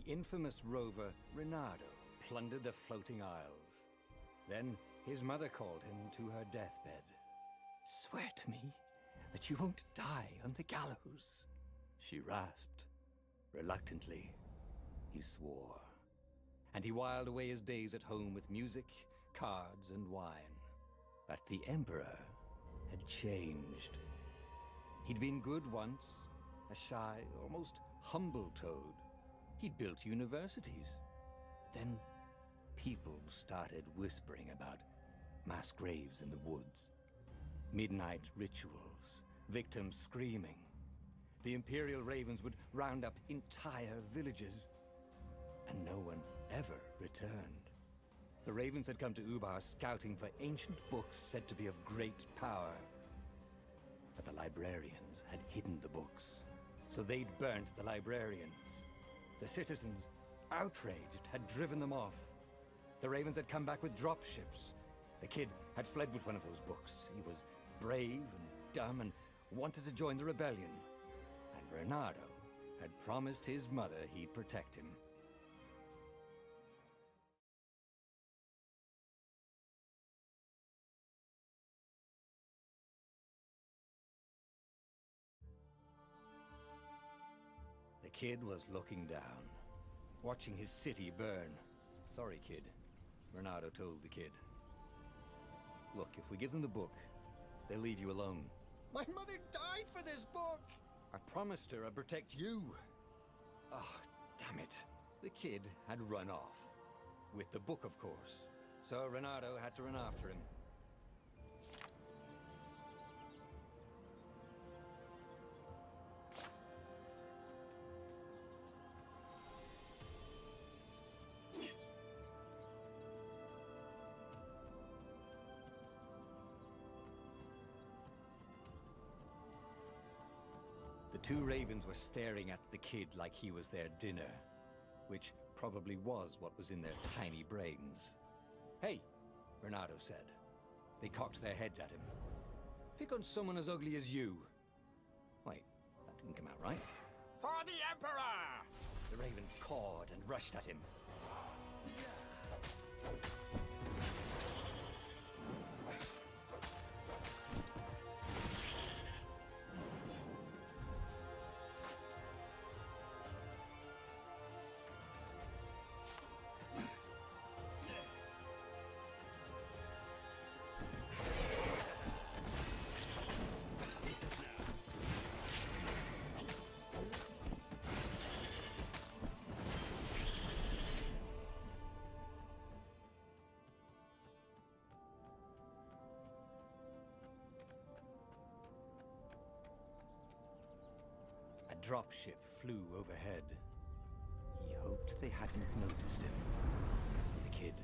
infamous rover Reynaldo plundered the floating isles. Then his mother called him to her deathbed. "Swear to me that you won't die on the gallows," she rasped. Reluctantly, he swore. And he whiled away his days at home with music, cards, and wine. But the Emperor had changed. He'd been good once, a shy, almost humble toad. He'd built universities. Then people started whispering about mass graves in the woods, midnight rituals, victims screaming. The Imperial Ravens would round up entire villages, and no one ever returned. The Ravens had come to Ubar scouting for ancient books said to be of great power. But the librarians had hidden the books, so they'd burnt the librarians. The citizens, outraged, had driven them off. The Ravens had come back with dropships. The kid had fled with one of those books. He was brave and dumb and wanted to join the rebellion. And Reynaldo had promised his mother he'd protect him. The kid was looking down, watching his city burn. "Sorry, kid," Reynaldo told the kid. "Look, if we give them the book, they'll leave you alone." "My mother died for this book!" "I promised her I'd protect you." Oh, damn it. The kid had run off. With the book, of course. So Reynaldo had to run after him. The two Ravens were staring at the kid like he was their dinner, which probably was what was in their tiny brains. "Hey," Reynaldo said. They cocked their heads at him. "Pick on someone as ugly as you." Wait, that didn't come out right. For the Emperor! The Ravens cawed and rushed at him. A dropship flew overhead. He hoped they hadn't noticed him. The kid.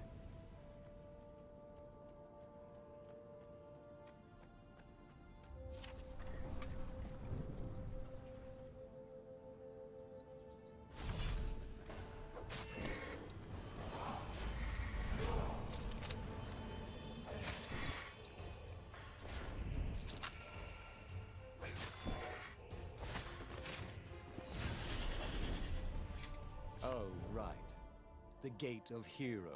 Oh, right. The Gate of Heroes.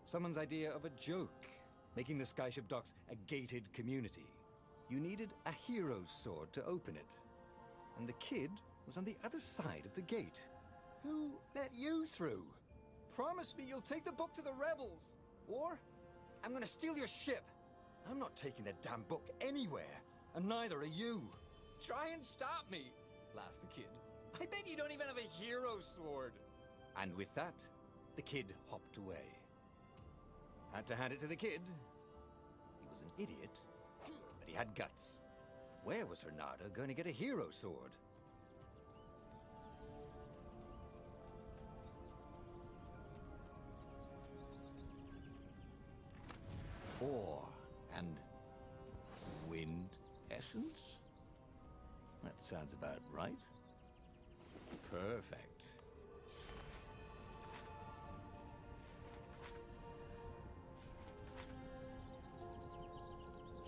Someone's idea of a joke, making the Skyship docks a gated community. You needed a hero's sword to open it. And the kid was on the other side of the gate. Who let you through? Promise me you'll take the book to the rebels, or I'm gonna steal your ship. I'm not taking that damn book anywhere, and neither are you. Try and stop me, laughed the kid. I bet you don't even have a hero sword. And with that, the kid hopped away. Had to hand it to the kid. He was an idiot, but he had guts. Where was Reynaldo going to get a hero sword? Ore and wind essence? That sounds about right. Perfect.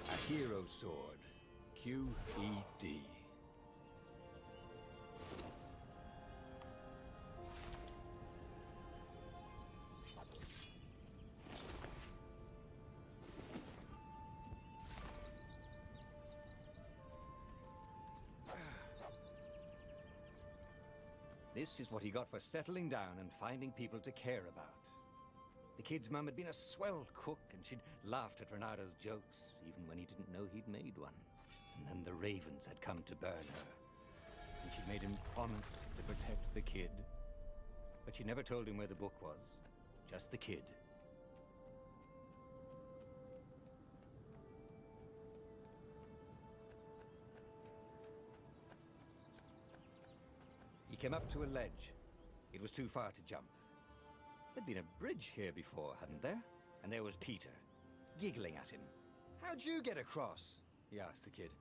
A hero sword. QED. This is what he got for settling down and finding people to care about. The kid's mum had been a swell cook, and she'd laughed at Reynaldo's jokes, even when he didn't know he'd made one. And then the ravens had come to burn her, and she'd made him promise to protect the kid. But she never told him where the book was, just the kid. He came up to a ledge. It was too far to jump. There'd been a bridge here before, hadn't there? And there was Peter, giggling at him. "How'd you get across?" he asked the kid.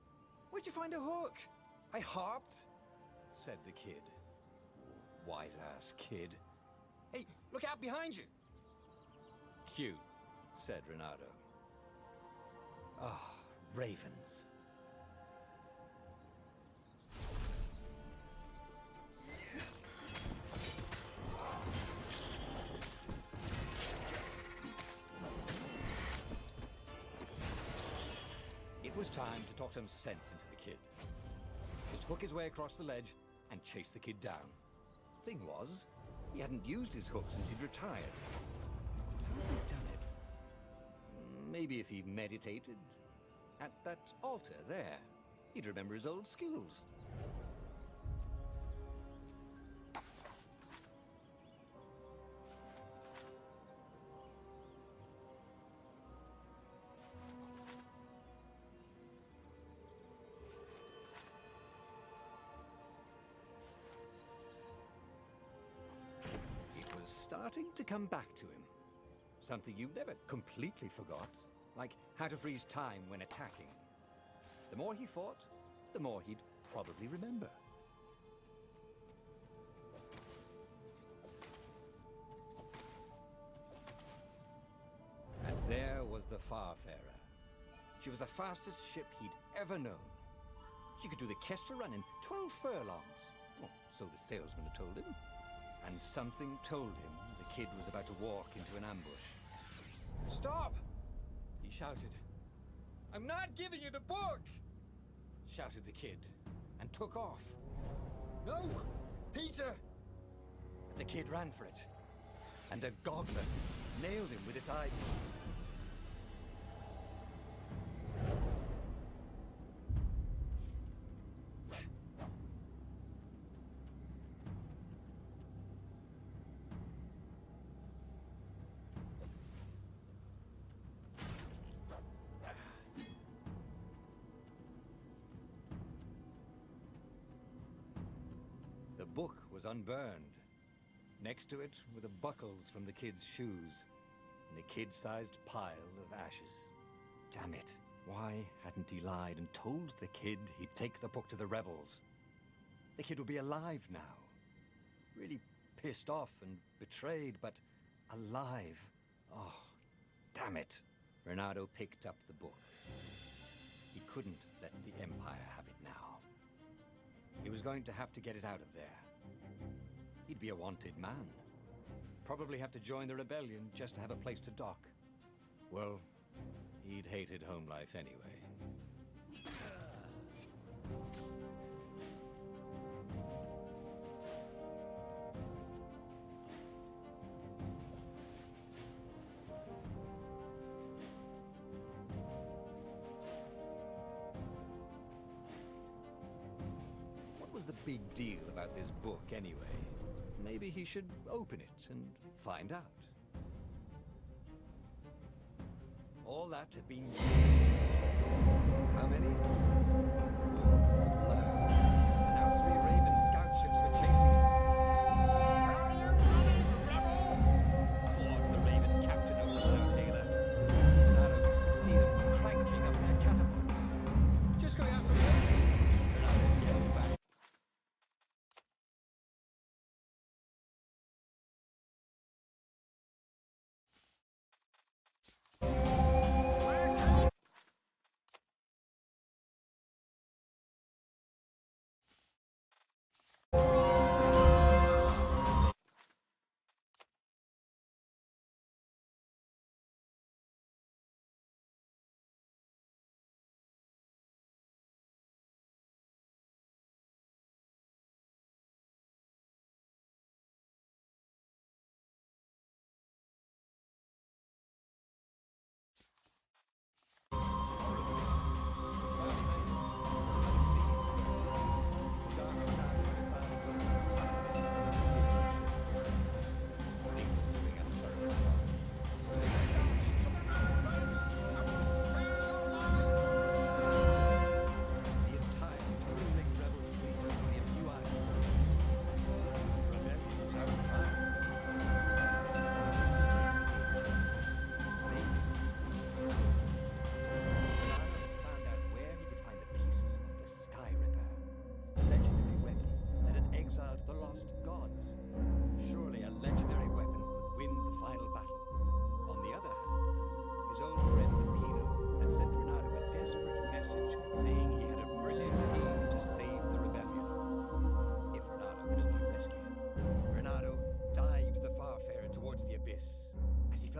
"Where'd you find a hook?" "I hopped," said the kid. Wise-ass kid. "Hey, look out behind you!" "Cute," said Reynaldo. Ah, ravens. It was time to talk some sense into the kid. Just hook his way across the ledge and chase the kid down. Thing was, he hadn't used his hook since he'd retired. How had he done it? Maybe if he meditated at that altar there, he'd remember his old skills. Starting to come back to him. Something you never completely forgot, like how to freeze time when attacking. The more he fought, the more he'd probably remember. And there was the Farfarer. She was the fastest ship he'd ever known. She could do the Kestra run in 12 furlongs. Oh, so the salesman had told him. And something told him the kid was about to walk into an ambush. "Stop!" he shouted. "I'm not giving you the book!" shouted the kid, and took off. "No! Peter!" But the kid ran for it, and a goblin nailed him with its eyeball. The book was unburned. Next to it were the buckles from the kid's shoes, and a kid-sized pile of ashes. Damn it. Why hadn't he lied and told the kid he'd take the book to the rebels? The kid would be alive now. Really pissed off and betrayed, but alive. Oh, damn it. Reynaldo picked up the book. He couldn't let the Empire have it now. He was going to have to get it out of there. He'd be a wanted man. Probably have to join the rebellion just to have a place to dock. Well, he'd hated home life anyway. What was the big deal about this book anyway? Maybe he should open it and find out. All that had been... How many?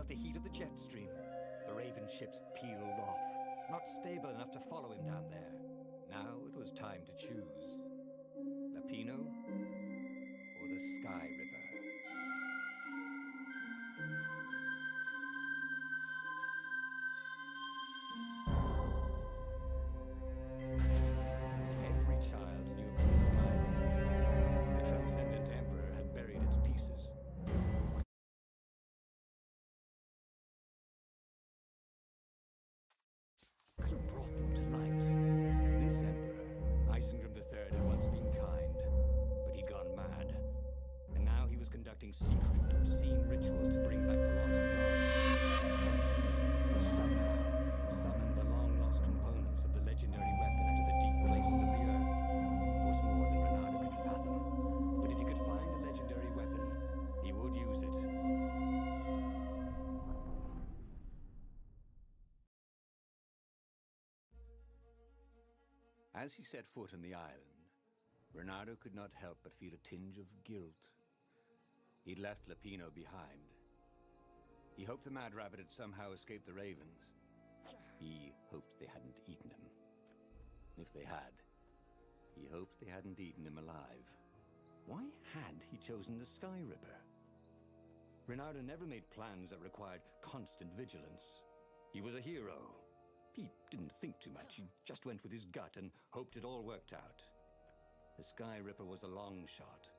got the heat of the jet stream. The Raven ships peeled off, not stable enough to follow him down there. Now it was time to choose. Lapino or the Sky Ripper. Every child knew about the Sky Ripper. The Transcendent Emperor had buried its pieces. Could have brought them to light. This Emperor, Isengram III, had once been kind, but he'd gone mad. And now he was conducting secret, obscene rituals to bring back the lost gods. Somehow, summoned the long-lost components of the legendary weapon out of the deep places of the earth. It was more than Reynaldo could fathom. But if he could find the legendary weapon, he would use it. As he set foot on the island, Reynaldo could not help but feel a tinge of guilt. He'd left Lapino behind. He hoped the Mad Rabbit had somehow escaped the Ravens. He hoped they hadn't eaten him. If they had, he hoped they hadn't eaten him alive. Why had he chosen the Sky Ripper? Reynaldo never made plans that required constant vigilance. He was a hero. He didn't think too much. He just went with his gut and hoped it all worked out. The Sky Ripper was a long shot.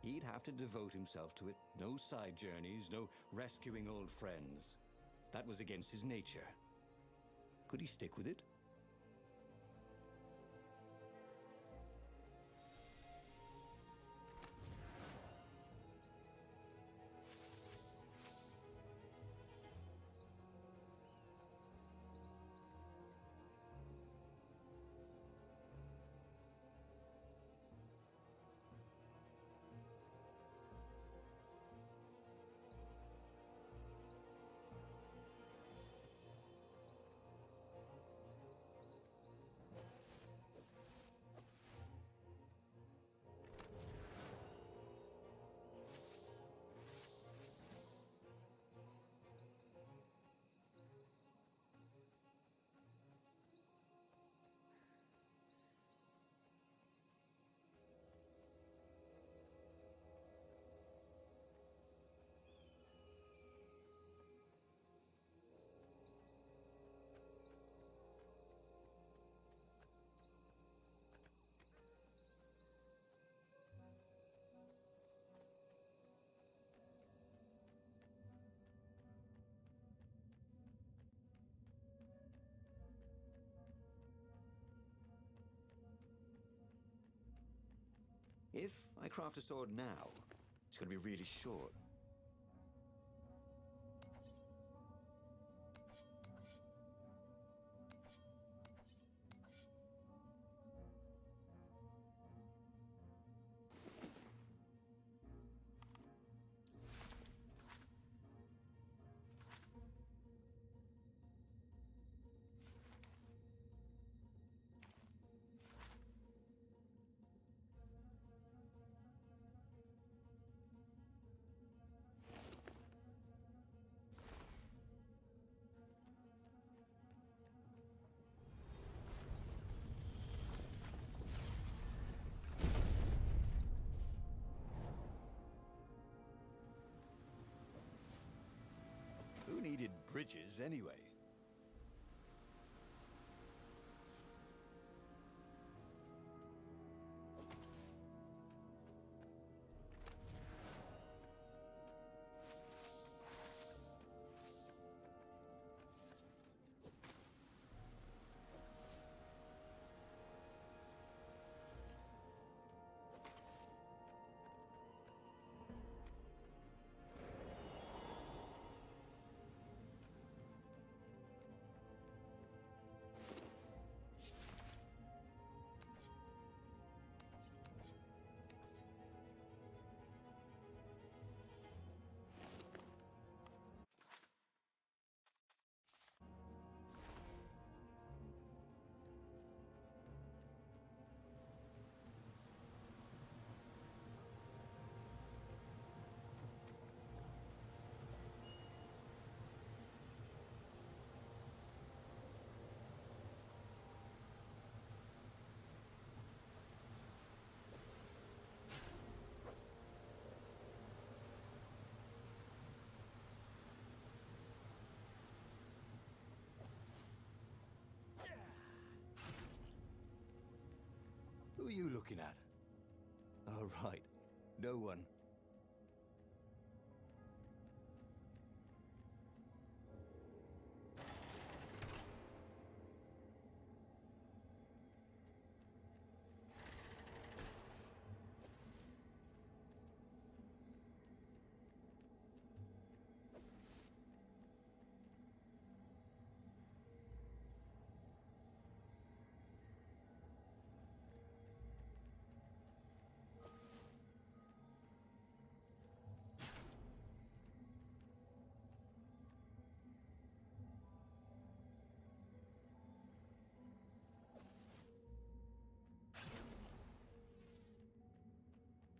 He'd have to devote himself to it. No side journeys, no rescuing old friends. That was against his nature. Could he stick with it? If I craft a sword now, it's going to be really short. Who needed bridges anyway? Who are you looking at? Oh, right. No one.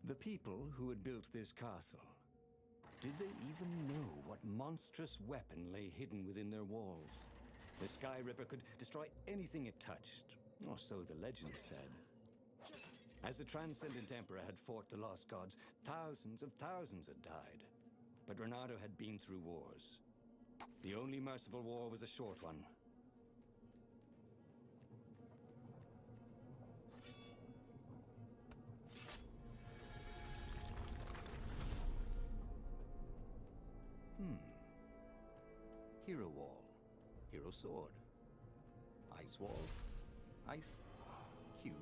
The people who had built this castle, did they even know what monstrous weapon lay hidden within their walls? The Sky Ripper could destroy anything it touched, or so the legend said. As the Transcendent Emperor had fought the lost gods, thousands of thousands had died. But Reynaldo had been through wars. The only merciful war was a short one. Hero wall, hero sword, ice wall, ice cube.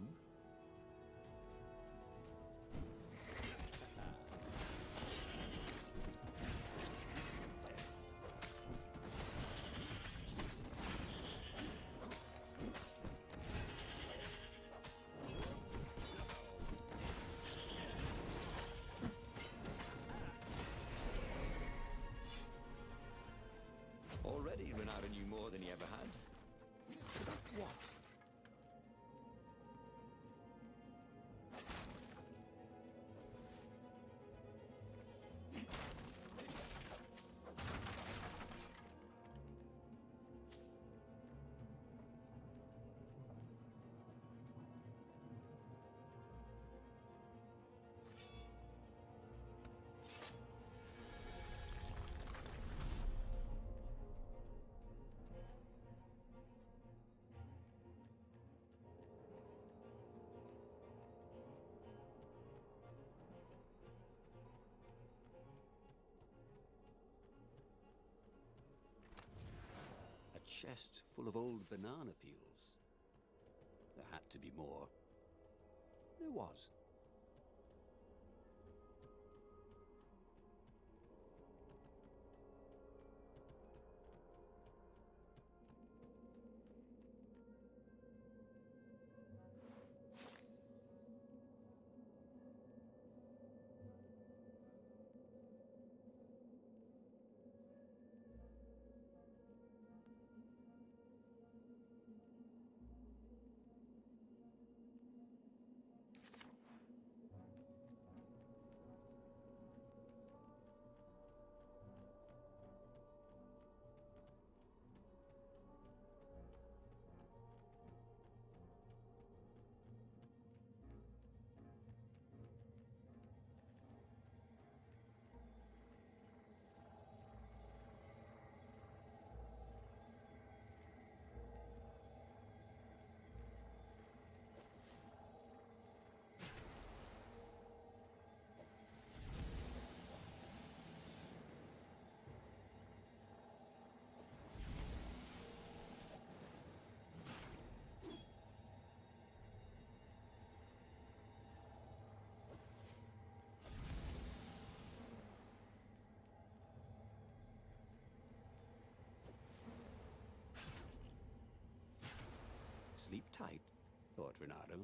Already, Reynaldo knew more than he ever had. About what? Chest full of old banana peels. There had to be more. There was. Sleep tight, thought Reynaldo.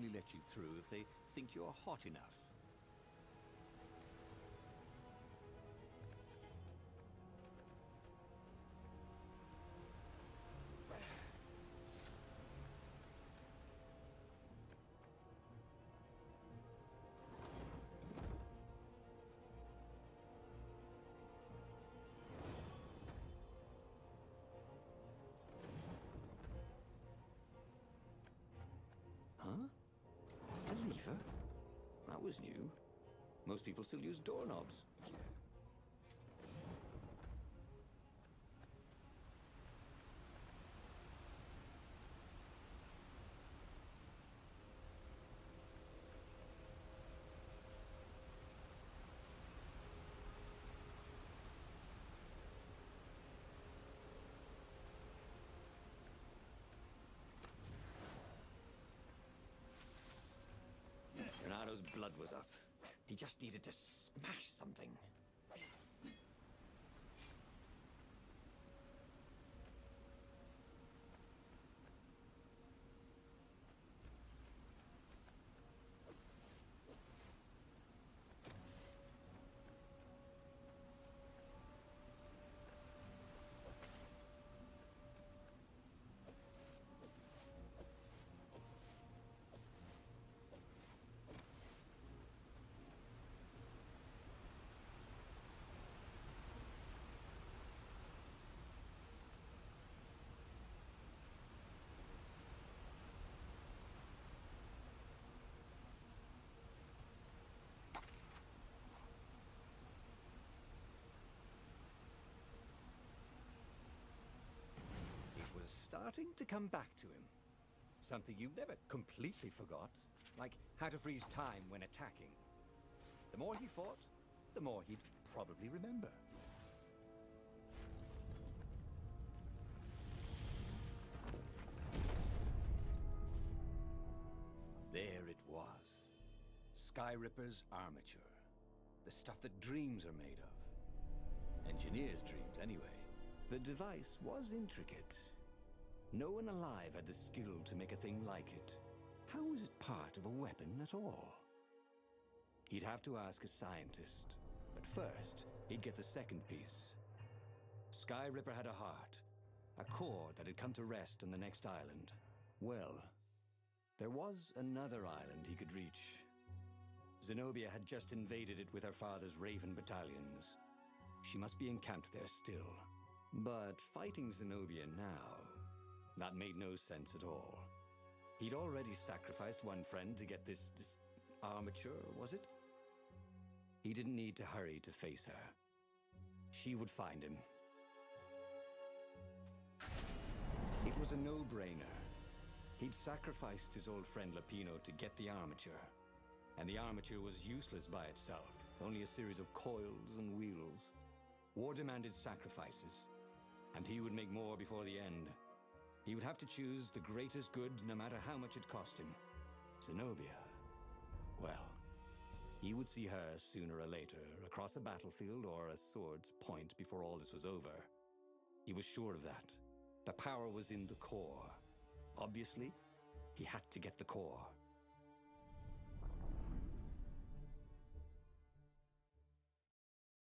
only let you through if they think you're hot enough. Huh? A lever? That was new. Most people still use doorknobs. Reynaldo's blood was up. He just needed to smash something. Starting to come back to him. Something you never completely forgot, like how to freeze time when attacking. The more he fought, the more he'd probably remember. There it was. Skyripper's armature. The stuff that dreams are made of. Engineers' dreams, anyway. The device was intricate. No one alive had the skill to make a thing like it. How was it part of a weapon at all? He'd have to ask a scientist. But first, he'd get the second piece. Skyripper had a heart. A core that had come to rest on the next island. Well, there was another island he could reach. Zenobia had just invaded it with her father's Raven battalions. She must be encamped there still. But fighting Zenobia now... that made no sense at all. He'd already sacrificed one friend to get this armature, was it? He didn't need to hurry to face her. She would find him. It was a no-brainer. He'd sacrificed his old friend Lapino to get the armature. And the armature was useless by itself, only a series of coils and wheels. War demanded sacrifices, and he would make more before the end. He would have to choose the greatest good no matter how much it cost him. Zenobia. Well, he would see her sooner or later, across a battlefield or a sword's point before all this was over. He was sure of that. The power was in the core. Obviously, he had to get the core.